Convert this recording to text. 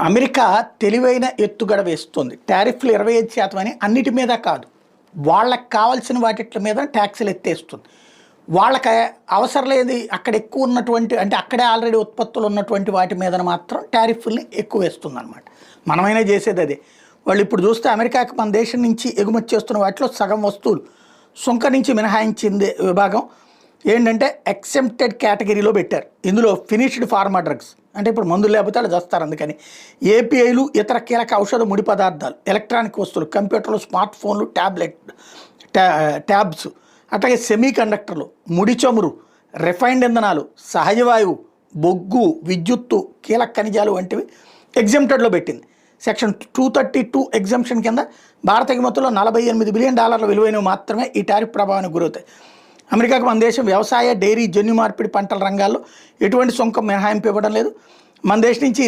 America తెలివైన ఎత్తుగడ వేస్తుంది. టారిఫ్లు 25% అని అన్నిటి మీద కాదు, వాళ్ళకి కావాల్సిన వాటిట్ల మీద ట్యాక్సులు ఎత్తేస్తుంది. వాళ్ళకి అవసరం లేదు అక్కడ ఎక్కువ ఉన్నటువంటి, అంటే అక్కడే ఆల్రెడీ ఉత్పత్తులు ఉన్నటువంటి వాటి మీద మాత్రం టారిఫ్ని ఎక్కువ వేస్తుంది అనమాట. మనమైనా చేసేది అదే. వాళ్ళు ఇప్పుడు చూస్తే అమెరికాకి మన దేశం నుంచి ఎగుమతి చేస్తున్న వాటిలో సగం వస్తువులు సుంక నుంచి మినహాయించింది విభాగం ఏంటంటే ఎక్సెంప్టెడ్ కేటగిరీలో పెట్టారు. ఇందులో ఫినిష్డ్ ఫార్మా డ్రగ్స్, అంటే ఇప్పుడు మందులు లేకపోతే వాళ్ళు చేస్తారు, అందుకని ఏపీఐలు, ఇతర కీలక ఔషధ ముడి పదార్థాలు, ఎలక్ట్రానిక్ వస్తువులు, కంప్యూటర్లు, స్మార్ట్ ఫోన్లు, ట్యాబ్స్, అట్లాగే సెమీ కండక్టర్లు, ముడి చమురు, రిఫైన్డ్ ఇంధనాలు, సహజ వాయువు, బొగ్గు, విద్యుత్తు, కీలక ఖనిజాలు వంటివి ఎగ్జెంప్టెడ్లో పెట్టింది. సెక్షన్ 232 ఎగ్జంప్షన్ కింద భారత ఎగుమతుల్లో $48 బిలియన్ విలువైనవి మాత్రమే ఈ టారిఫ్ ప్రభావానికి గురవుతాయి. అమెరికాకు మన దేశం వ్యవసాయ, డైరీ, జన్యు మార్పిడి పంటల రంగాల్లో ఎటువంటి సుంకం మినహాయింపు ఇవ్వడం లేదు. మన దేశం నుంచి